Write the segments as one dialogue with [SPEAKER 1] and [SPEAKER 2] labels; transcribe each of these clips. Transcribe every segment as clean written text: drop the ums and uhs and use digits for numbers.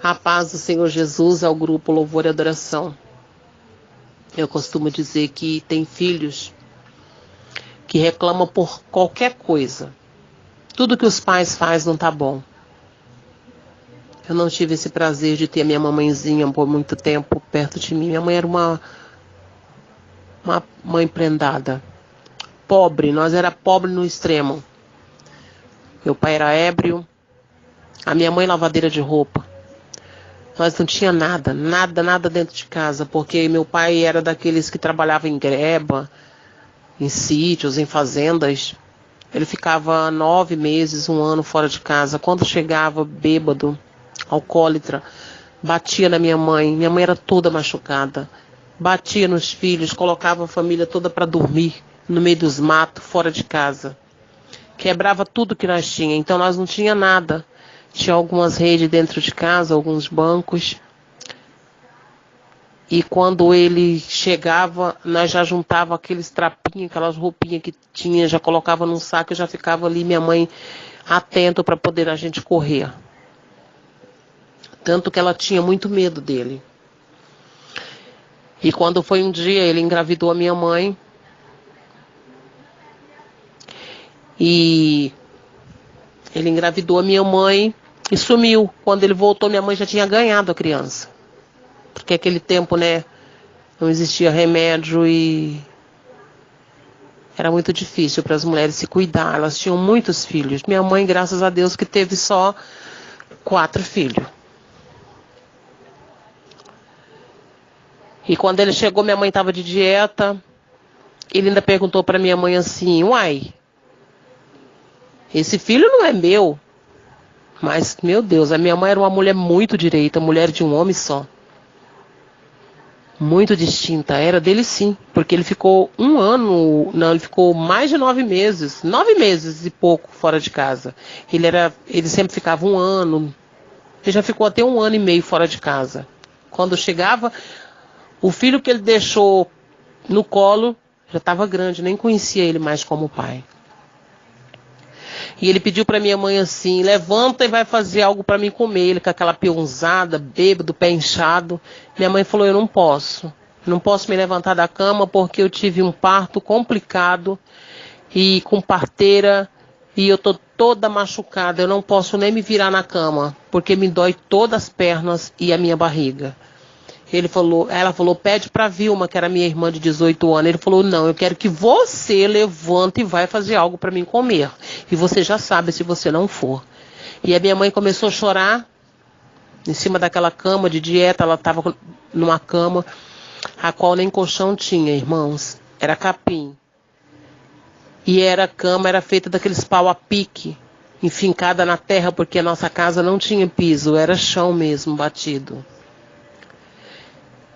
[SPEAKER 1] A paz do Senhor Jesus ao grupo Louvor e Adoração. Eu costumo dizer que tem filhos que reclamam por qualquer coisa. Tudo que os pais fazem não tá bom. Eu não tive esse prazer de ter a minha mamãezinha por muito tempo perto de mim. Minha mãe era uma mãe prendada. Pobre, nós era pobre no extremo. Meu pai era ébrio, a minha mãe lavadeira de roupa. Nós não tinha nada dentro de casa, porque meu pai era daqueles que trabalhava em greba, em sítios, em fazendas. Ele ficava 9 meses, 1 ano fora de casa. Quando chegava bêbado, alcoólatra, batia na minha mãe. Minha mãe era toda machucada. Batia nos filhos, colocava a família toda para dormir no meio dos matos, fora de casa. Quebrava tudo que nós tínhamos, então nós não tinha nada. Tinha algumas redes dentro de casa, alguns bancos. E quando ele chegava, nós já juntava aqueles trapinhos, aquelas roupinhas que tinha, já colocava num saco e já ficava ali, minha mãe atento para poder a gente correr. Tanto que ela tinha muito medo dele. E quando foi um dia, ele engravidou a minha mãe. E ele engravidou a minha mãe e sumiu. Quando ele voltou, minha mãe já tinha ganhado a criança. Porque aquele tempo, né, não existia remédio e era muito difícil para as mulheres se cuidar. Elas tinham muitos filhos. Minha mãe, graças a Deus, que teve só 4 filhos. E quando ele chegou, minha mãe estava de dieta. Ele ainda perguntou para minha mãe assim: uai, esse filho não é meu. Mas, meu Deus, a minha mãe era uma mulher muito direita, mulher de um homem só. Muito distinta, era dele sim, porque ele ficou 1 ano, não, ele ficou mais de 9 meses, 9 meses e pouco fora de casa. Ele sempre ficava 1 ano, ele já ficou até 1 ano e meio fora de casa. Quando chegava, o filho que ele deixou no colo já estava grande, nem conhecia ele mais como pai. E ele pediu para minha mãe assim: levanta e vai fazer algo para mim comer. Ele com aquela peãozada, bêbado, pé inchado. Minha mãe falou: eu não posso. Não posso me levantar da cama porque eu tive um parto complicado e com parteira e eu tô toda machucada. Eu não posso nem me virar na cama porque me dói todas as pernas e a minha barriga. Ela falou: pede para Vilma, que era minha irmã de 18 anos. Ele falou: não, eu quero que você levante e vai fazer algo para mim comer. E você já sabe se você não for. E a minha mãe começou a chorar em cima daquela cama de dieta. Ela estava numa cama a qual nem colchão tinha, irmãos. Era capim. E a cama era feita daqueles pau a pique, enfincada na terra, porque a nossa casa não tinha piso, era chão mesmo, batido.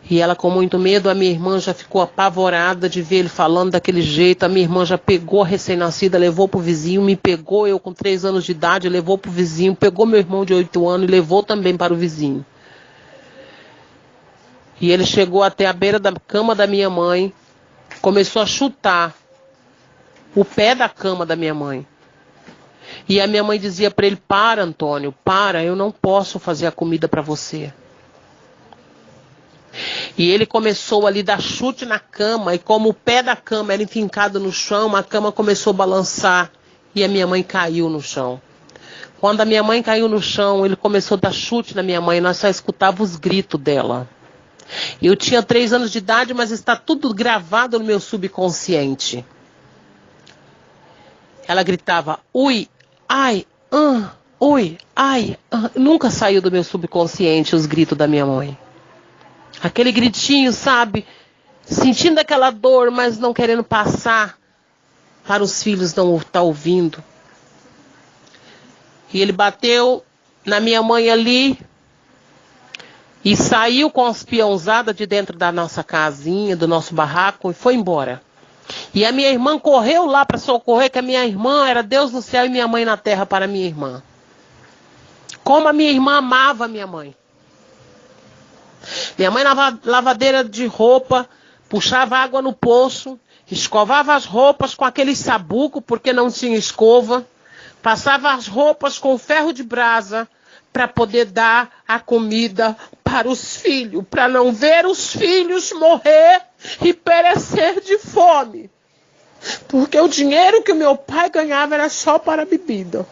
[SPEAKER 1] E ela com muito medo, a minha irmã já ficou apavorada de ver ele falando daquele jeito. A minha irmã já pegou a recém-nascida, levou pro vizinho, me pegou, eu com 3 anos de idade, levou pro vizinho, pegou meu irmão de 8 anos e levou também para o vizinho. E ele chegou até a beira da cama da minha mãe, começou a chutar o pé da cama da minha mãe. E a minha mãe dizia para ele: para, Antônio, para, eu não posso fazer a comida para você. E ele começou ali a dar chute na cama, e como o pé da cama era enfincado no chão, a cama começou a balançar e a minha mãe caiu no chão. Quando a minha mãe caiu no chão, ele começou a dar chute na minha mãe, nós só escutávamos os gritos dela. Eu tinha 3 anos de idade, mas está tudo gravado no meu subconsciente. Ela gritava: ui, ai, ui, ai. Nunca saiu do meu subconsciente os gritos da minha mãe. Aquele gritinho, sabe? Sentindo aquela dor, mas não querendo passar para os filhos não estar ouvindo. E ele bateu na minha mãe ali e saiu com as peãozadas de dentro da nossa casinha, do nosso barraco, e foi embora. E a minha irmã correu lá para socorrer, que a minha irmã era Deus no céu e minha mãe na terra para a minha irmã. Como a minha irmã amava a minha mãe. Minha mãe lavadeira de roupa, puxava água no poço, escovava as roupas com aquele sabuco, porque não tinha escova, passava as roupas com ferro de brasa, para poder dar a comida para os filhos, para não ver os filhos morrer e perecer de fome. Porque o dinheiro que o meu pai ganhava era só para a bebida.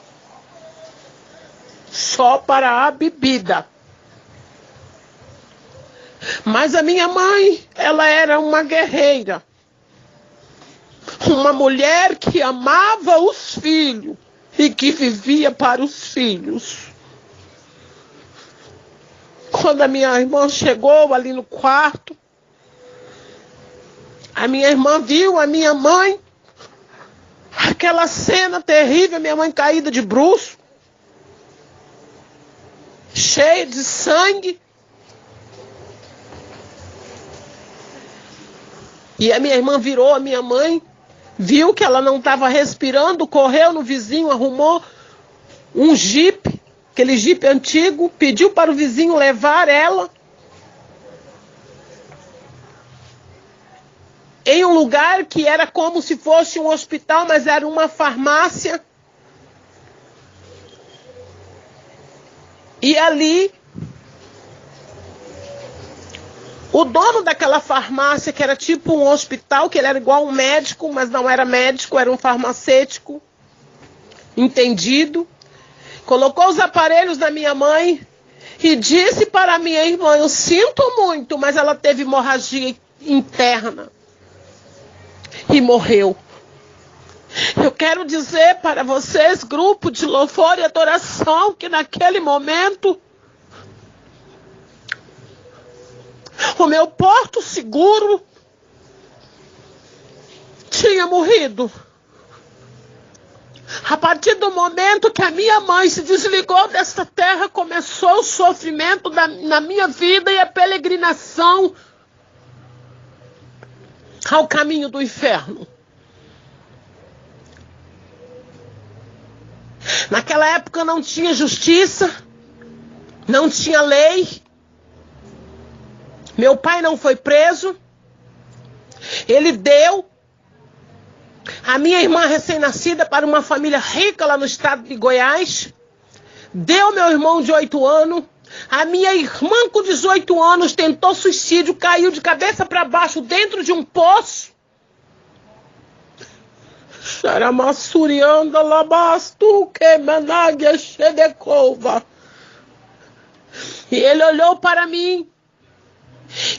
[SPEAKER 1] Só para a bebida. Mas a minha mãe, ela era uma guerreira. Uma mulher que amava os filhos e que vivia para os filhos. Quando a minha irmã chegou ali no quarto, a minha irmã viu a minha mãe, aquela cena terrível, minha mãe caída de bruços, cheia de sangue. E a minha irmã virou a minha mãe, viu que ela não estava respirando, correu no vizinho, arrumou um jipe, aquele jipe antigo, pediu para o vizinho levar ela em um lugar que era como se fosse um hospital, mas era uma farmácia. E ali, o dono daquela farmácia, que era tipo um hospital, que ele era igual um médico, mas não era médico, era um farmacêutico, entendido, colocou os aparelhos da minha mãe e disse para a minha irmã: eu sinto muito, mas ela teve hemorragia interna e morreu. Eu quero dizer para vocês, grupo de louvor e adoração, que naquele momento o meu porto seguro tinha morrido. A partir do momento que a minha mãe se desligou desta terra, começou o sofrimento na minha vida e a peregrinação ao caminho do inferno. Naquela época não tinha justiça, não tinha lei. Meu pai não foi preso. Ele deu a minha irmã recém-nascida para uma família rica lá no estado de Goiás. Deu meu irmão de 8 anos. A minha irmã com 18 anos tentou suicídio, caiu de cabeça para baixo dentro de um poço. Xaramassurianda labastu que managia xedecova. E ele olhou para mim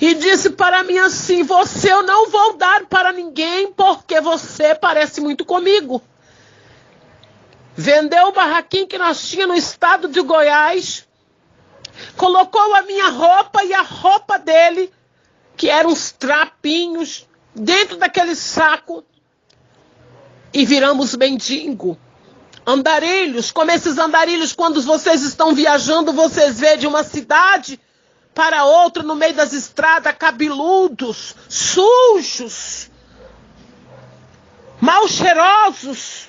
[SPEAKER 1] e disse para mim assim: você eu não vou dar para ninguém porque você parece muito comigo. Vendeu o barraquinho que nós tínhamos no estado de Goiás, colocou a minha roupa e a roupa dele, que eram uns trapinhos, dentro daquele saco, e viramos mendigo. Andarilhos, como esses andarilhos, quando vocês estão viajando, vocês vê de uma cidade para outra, no meio das estradas, cabeludos, sujos, mal cheirosos,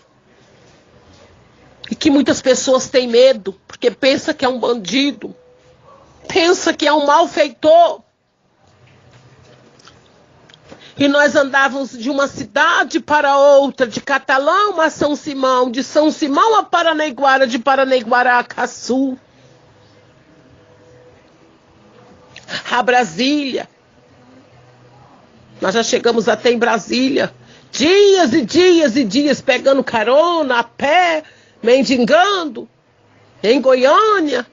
[SPEAKER 1] e que muitas pessoas têm medo, porque pensa que é um bandido, pensa que é um malfeitor. E nós andávamos de uma cidade para outra, de Catalão a São Simão, de São Simão a Paranaiguara, de Paranaiguara a Caçu, a Brasília. Nós já chegamos até em Brasília, dias e dias e dias, pegando carona, a pé, mendigando, em Goiânia.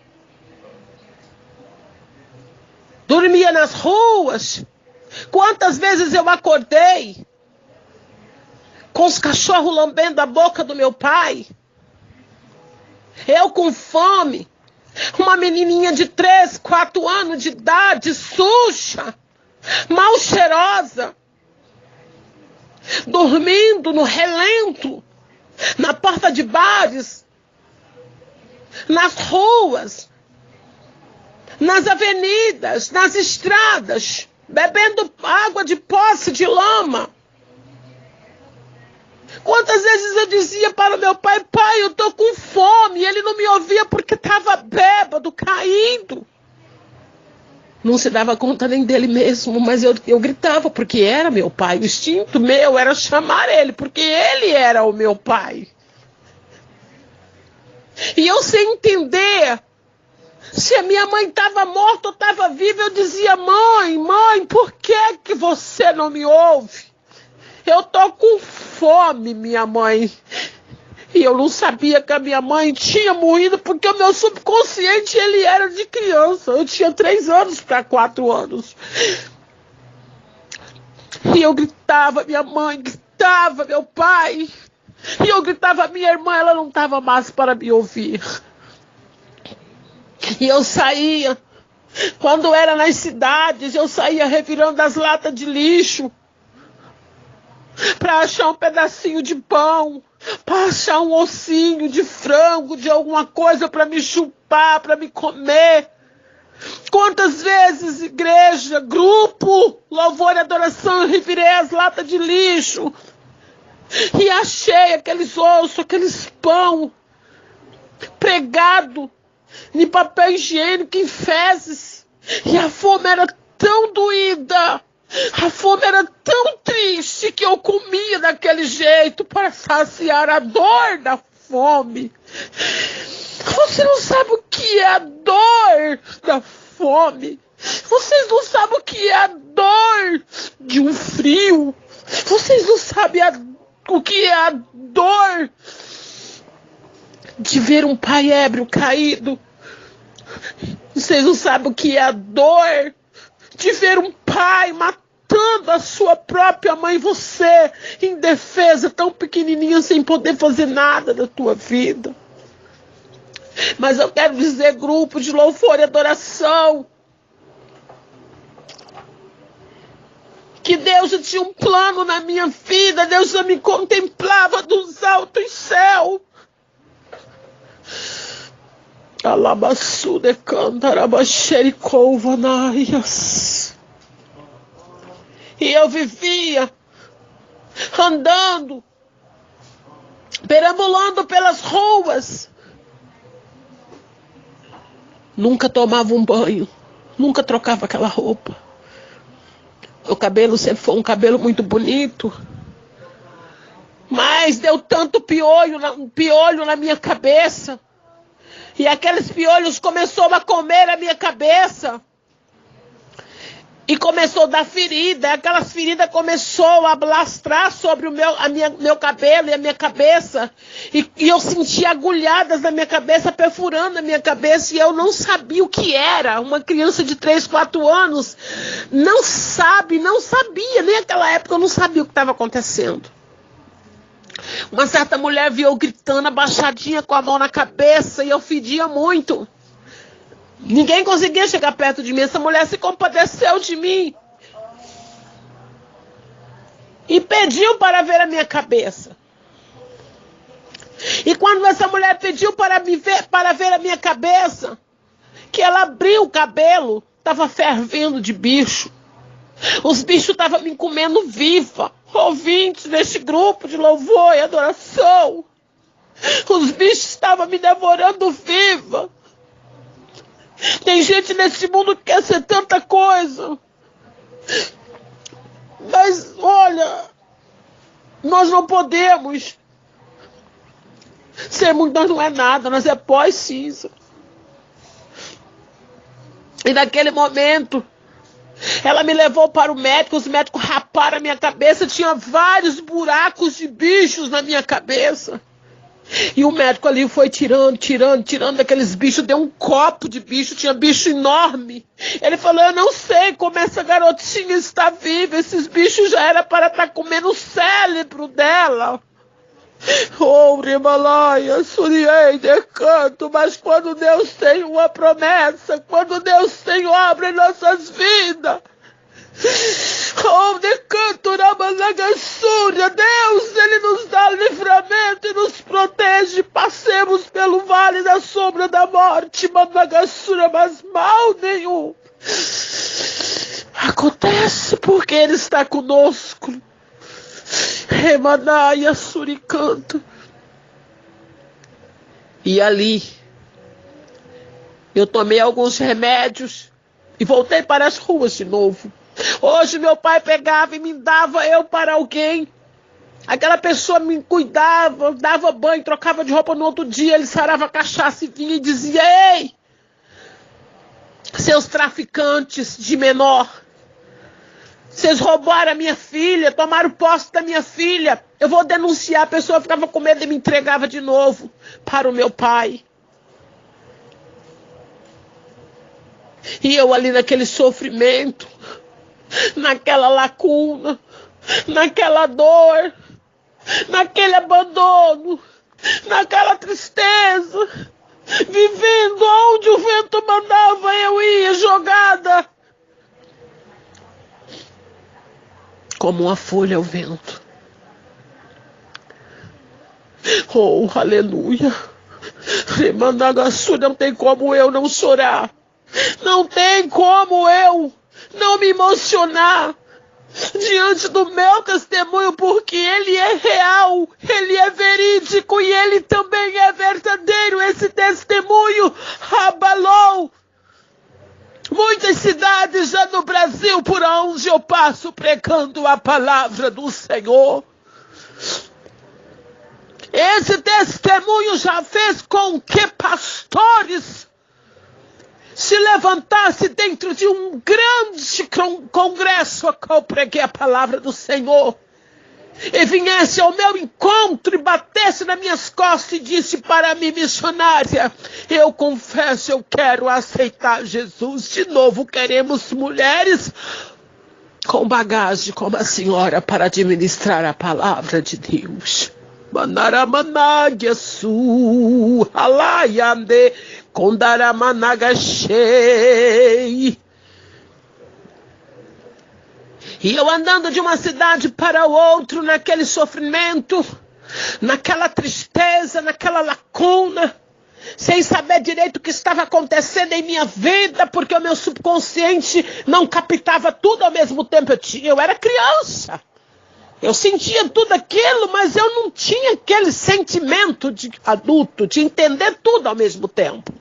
[SPEAKER 1] Dormia nas ruas. Quantas vezes eu acordei com os cachorros lambendo a boca do meu pai, eu com fome, uma menininha de 3, 4 anos de idade, suja, mal cheirosa, dormindo no relento, na porta de bares, nas ruas, nas avenidas, nas estradas, bebendo água de poço de lama. Quantas vezes eu dizia para o meu pai: pai, eu estou com fome. E ele não me ouvia porque estava bêbado, caído. Não se dava conta nem dele mesmo, mas eu gritava porque era meu pai. O instinto meu era chamar ele, porque ele era o meu pai. E eu sem entender Se a minha mãe estava morta ou estava viva, eu dizia: mãe, por que você não me ouve? Eu tô com fome, minha mãe. E eu não sabia que a minha mãe tinha morrido, porque o meu subconsciente, ele era de criança. Eu tinha 3 anos para 4 anos. E eu gritava, minha mãe gritava, meu pai. E eu gritava, minha irmã, ela não estava mais para me ouvir. E eu saía, quando era nas cidades, eu saía revirando as latas de lixo para achar um pedacinho de pão, para achar um ossinho de frango, de alguma coisa para me chupar, para me comer. Quantas vezes, igreja, grupo, louvor e adoração, eu revirei as latas de lixo e achei aqueles ossos, aqueles pão pregado em papel higiênico, em fezes. E a fome era tão doída, a fome era tão triste, que eu comia daquele jeito para saciar a dor da fome. Você não sabe o que é a dor da fome. Vocês não sabem o que é a dor de um frio. Vocês não sabem o que é a dor de ver um pai ébrio caído. Vocês não sabem o que é a dor de ver um pai matando a sua própria mãe, você indefesa, tão pequenininha, sem poder fazer nada da tua vida. Mas eu quero dizer, grupo de louvor e adoração, que Deus já tinha um plano na minha vida. Deus já me contemplava dos altos céus. Alabassude cantarabaxericovanaias. E eu vivia andando, perambulando pelas ruas. Nunca tomava um banho, nunca trocava aquela roupa. O cabelo sempre foi um cabelo muito bonito, mas deu tanto piolho na minha cabeça. E aqueles piolhos começaram a comer a minha cabeça. E começou a dar ferida. E aquelas feridas começaram a lastrar sobre meu cabelo e a minha cabeça. E eu sentia agulhadas na minha cabeça, perfurando a minha cabeça. E eu não sabia o que era. Uma criança de 3, 4 anos não sabia. Nem naquela época eu não sabia o que estava acontecendo. Uma certa mulher viu eu gritando, abaixadinha com a mão na cabeça, e eu fedia muito. Ninguém conseguia chegar perto de mim. Essa mulher se compadeceu de mim e pediu para ver a minha cabeça. E quando essa mulher pediu para ver a minha cabeça, que ela abriu o cabelo, estava fervendo de bicho. Os bichos estavam me comendo viva. Ouvintes deste grupo de louvor e adoração, os bichos estavam me devorando viva. Tem gente nesse mundo que quer ser tanta coisa, mas olha, nós não podemos ser muito. Nós não é nada, nós é pó e cinza. E naquele momento ela me levou para o médico, os médicos raparam a minha cabeça, tinha vários buracos de bichos na minha cabeça. E o médico ali foi tirando daqueles bichos, deu um copo de bicho, tinha bicho enorme. Ele falou: eu não sei como essa garotinha está viva, esses bichos já era para estar comendo o cérebro dela. Oh, Rimalaia, Suriei, decanto, mas quando Deus tem uma promessa, quando Deus tem obra em nossas vidas, oh, decanto, Ramanagassúria, Deus, Ele nos dá livramento e nos protege. Passemos pelo vale da sombra da morte, Managassúria, mas mal nenhum acontece, porque Ele está conosco. Remanaia, Suricanto. E ali eu tomei alguns remédios e voltei para as ruas de novo. Hoje meu pai pegava e me dava eu para alguém. Aquela pessoa me cuidava, dava banho, trocava de roupa no outro dia. Ele sarava a cachaça e vinha e dizia: ei, Seus traficantes de menor. Vocês roubaram a minha filha, tomaram posse da minha filha. Eu vou denunciar. A pessoa ficava com medo e me entregava de novo para o meu pai. E eu ali naquele sofrimento, naquela lacuna, naquela dor, naquele abandono, naquela tristeza, vivendo onde o vento mandava, eu ia jogada como uma folha ao vento. Oh, aleluia. Remandagaçu, não tem como eu não chorar. Não tem como eu não me emocionar diante do meu testemunho, porque ele é real, ele é verídico e ele também é verdadeiro. Esse testemunho abalou muitas cidades já no Brasil, por onde eu passo pregando a palavra do Senhor. Esse testemunho já fez com que pastores se levantasse dentro de um grande congresso a qual preguei a palavra do Senhor, e viesse ao meu encontro e batesse nas minhas costas e disse para mim, missionária, eu confesso, eu quero aceitar Jesus. De novo, queremos mulheres com bagagem como a senhora para administrar a palavra de Deus. Manaramanagasu, alayande, kondaramanagasei. E eu andando de uma cidade para outra, naquele sofrimento, naquela tristeza, naquela lacuna, sem saber direito o que estava acontecendo em minha vida, porque o meu subconsciente não captava tudo ao mesmo tempo. Eu era criança. Eu sentia tudo aquilo, mas eu não tinha aquele sentimento de adulto, de entender tudo ao mesmo tempo.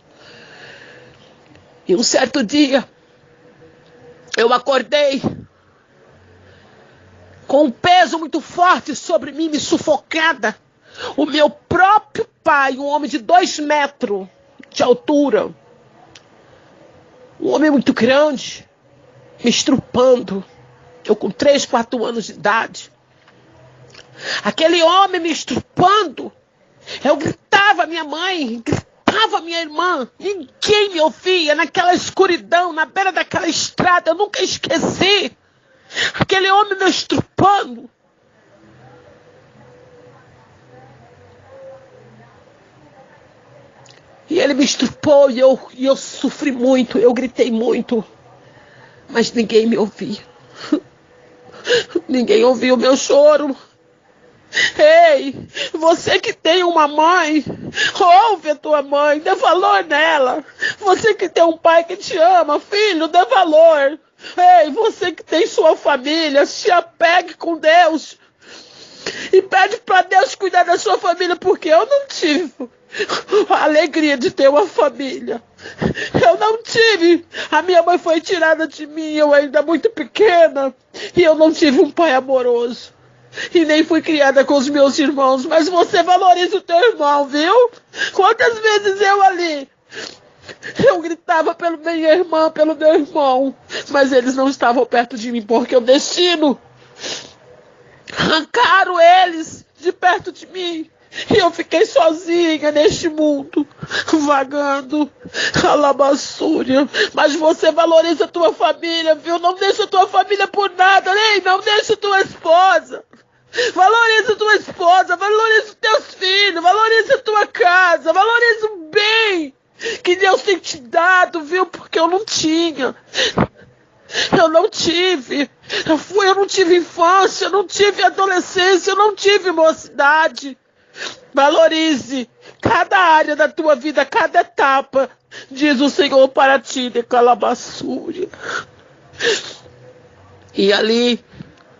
[SPEAKER 1] E um certo dia, eu acordei com um peso muito forte sobre mim, me sufocada. O meu próprio pai, um homem de 2 metros de altura, um homem muito grande, me estrupando. Eu com 3, 4 anos de idade. Aquele homem me estrupando. Eu gritava a minha mãe, gritava a minha irmã. Ninguém me ouvia naquela escuridão, na beira daquela estrada. Eu nunca esqueci. Aquele homem me estrupando. E ele me estrupou e eu sofri muito, eu gritei muito. Mas ninguém me ouvia. Ninguém ouviu o meu choro. Ei, você que tem uma mãe, ouve a tua mãe, dê valor nela. Você que tem um pai que te ama, filho, dê valor. Ei, você que tem sua família, se apegue com Deus. E pede para Deus cuidar da sua família, porque eu não tive a alegria de ter uma família. Eu não tive. A minha mãe foi tirada de mim, eu ainda muito pequena. E eu não tive um pai amoroso. E nem fui criada com os meus irmãos. Mas você valoriza o teu irmão, viu? Quantas vezes eu gritava pela minha irmã, pelo meu irmão. Mas eles não estavam perto de mim, porque o destino arrancaram eles de perto de mim. E eu fiquei sozinha neste mundo, vagando, alabaçúria. Mas você valoriza a tua família, viu? Não deixa a tua família por nada, nem não deixa a tua esposa. Valoriza a tua esposa, valoriza os teus filhos, valoriza a tua casa, valoriza o bem que Deus tem te dado, viu? Porque eu não tinha. Eu não tive. Eu não tive infância, eu não tive adolescência, eu não tive mocidade. Valorize cada área da tua vida, cada etapa, diz o Senhor para ti, de calabaçúria. E ali,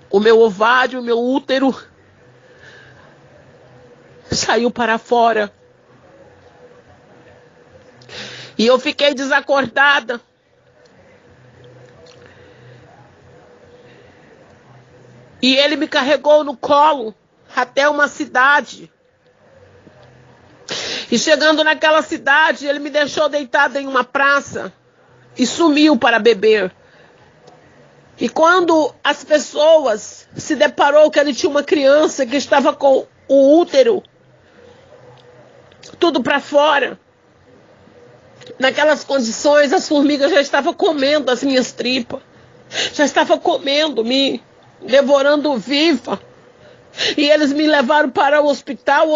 [SPEAKER 1] o meu ovário, o meu útero, saiu para fora. E eu fiquei desacordada. E ele me carregou no colo até uma cidade. E chegando naquela cidade, ele me deixou deitada em uma praça. e sumiu para beber. E quando as pessoas se deparou que ele tinha uma criança que estava com o útero tudo para fora, naquelas condições, as formigas já estavam comendo as minhas tripas, já estavam comendo, me devorando viva. E eles me levaram para o hospital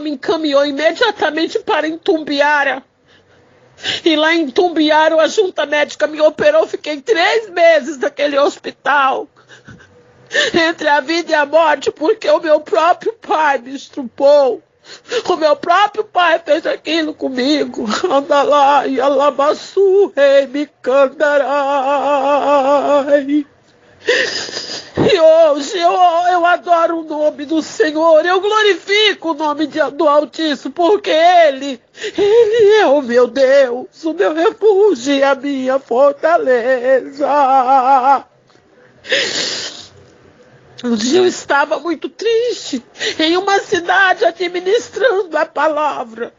[SPEAKER 1] me encaminhou imediatamente para Itumbiara. E lá em Itumbiara, a junta médica me operou, fiquei 3 meses naquele hospital, entre a vida e a morte, porque o meu próprio pai me estrupou. O meu próprio pai fez aquilo comigo. Anda lá e alabaçu, rei me cantarai. E hoje eu adoro o nome do Senhor, eu glorifico o nome do Altíssimo, porque Ele é o meu Deus, o meu refúgio e a minha fortaleza. Um dia eu estava muito triste, em uma cidade administrando a palavra,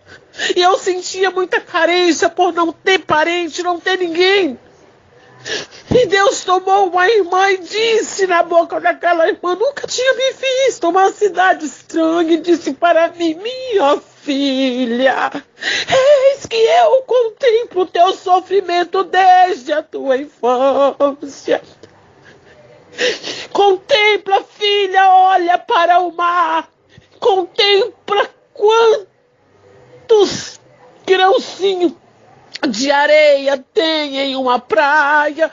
[SPEAKER 1] e eu sentia muita carência por não ter parente, não ter ninguém. E Deus tomou uma irmã e disse na boca daquela irmã: nunca tinha me visto uma cidade estranha, e disse para mim: minha filha, eis que eu contemplo o teu sofrimento desde a tua infância. Contempla, filha, olha para o mar, contempla quantos grãozinhos de areia tem em uma praia.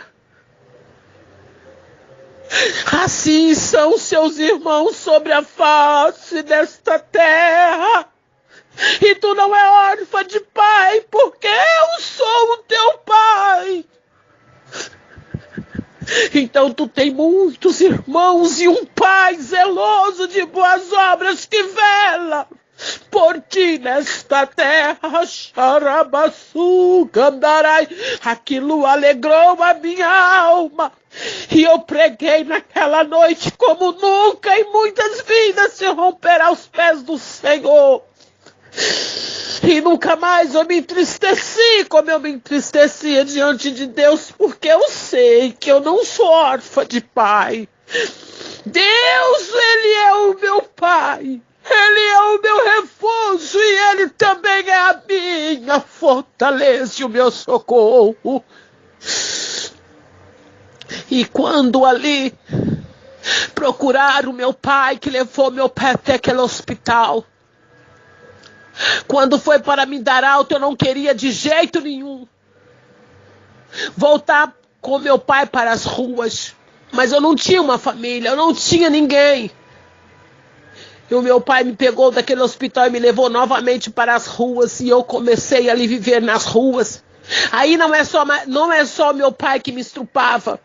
[SPEAKER 1] Assim são seus irmãos sobre a face desta terra. E tu não é órfã de pai, porque eu sou o teu pai. Então tu tem muitos irmãos e um pai zeloso de boas obras que vela por ti nesta terra. Xarabaçu, candarai. Aquilo alegrou a minha alma. E eu preguei naquela noite como nunca, e muitas vidas se romperão aos pés do Senhor. E nunca mais eu me entristeci como eu me entristecia diante de Deus, porque eu sei que eu não sou órfã de pai. Deus, Ele é o meu pai. Ele é o meu refúgio e Ele também é a minha fortaleza e o meu socorro. E quando ali procuraram o meu pai, que levou meu pai até aquele hospital, quando foi para me dar alta, eu não queria de jeito nenhum voltar com meu pai para as ruas. Mas eu não tinha uma família, eu não tinha ninguém. E o meu pai me pegou daquele hospital e me levou novamente para as ruas. E eu comecei a ali viver nas ruas. Aí não é só meu pai que me estrupava.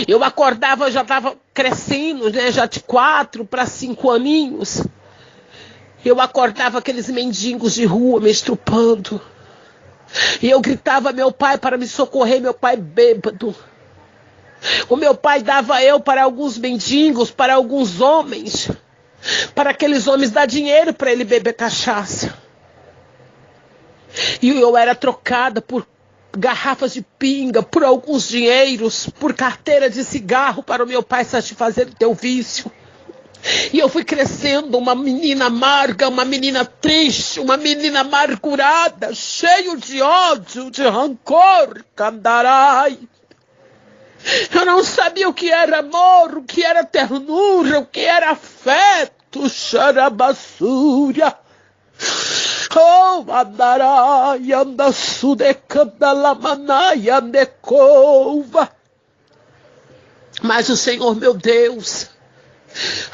[SPEAKER 1] Eu acordava, eu já estava crescendo, né, já de 4 para 5 aninhos. Eu acordava aqueles mendigos de rua me estrupando. E eu gritava meu pai para me socorrer, meu pai bêbado. O meu pai dava eu para alguns mendigos, para alguns homens. Para aqueles homens dar dinheiro para ele beber cachaça. E eu era trocada por garrafas de pinga, por alguns dinheiros, por carteira de cigarro para o meu pai satisfazer o teu vício. E eu fui crescendo uma menina amarga, uma menina triste, uma menina amargurada, cheio de ódio, de rancor, candarai. Eu não sabia o que era amor, o que era ternura, o que era afeto, xarabassúria. Oh, andarai, andassude, candalamanai, andecova. Mas o Senhor, meu Deus,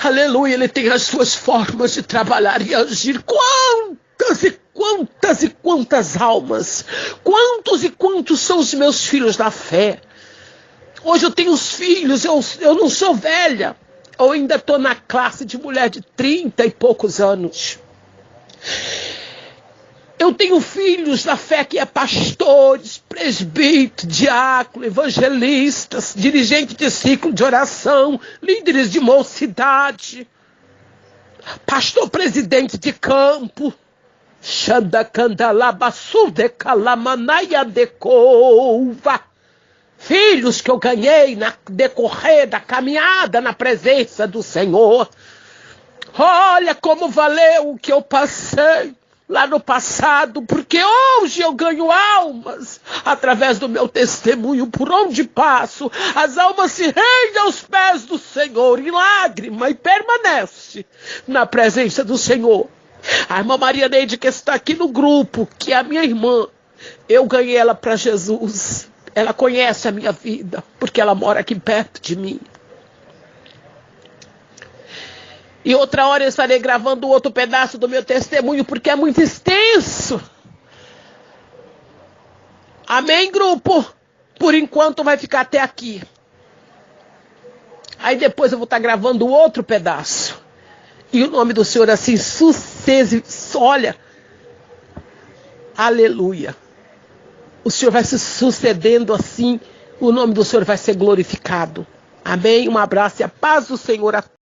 [SPEAKER 1] aleluia, Ele tem as suas formas de trabalhar e agir. Quantas e quantas e quantas almas, quantos e quantos são os meus filhos da fé. Hoje eu tenho os filhos, eu não sou velha, eu ainda estou na classe de mulher de 30 e poucos anos. Eu tenho filhos da fé que é pastores, presbíteros, diáconos, evangelistas, dirigentes de ciclo de oração, líderes de mocidade, pastor presidente de campo. Filhos que eu ganhei na decorrer da caminhada na presença do Senhor. Olha como valeu o que eu passei lá no passado, porque hoje eu ganho almas através do meu testemunho. Por onde passo, as almas se rendem aos pés do Senhor em lágrima e permanece na presença do Senhor. A irmã Maria Neide, que está aqui no grupo, que é a minha irmã, eu ganhei ela para Jesus. Ela conhece a minha vida, porque ela mora aqui perto de mim. E outra hora eu estarei gravando outro pedaço do meu testemunho, porque é muito extenso. Amém, grupo? Por enquanto vai ficar até aqui. Aí depois eu vou estar gravando outro pedaço. E o nome do Senhor assim, olha, aleluia. O Senhor vai se sucedendo assim, o nome do Senhor vai ser glorificado. Amém? Um abraço e a paz do Senhor a todos.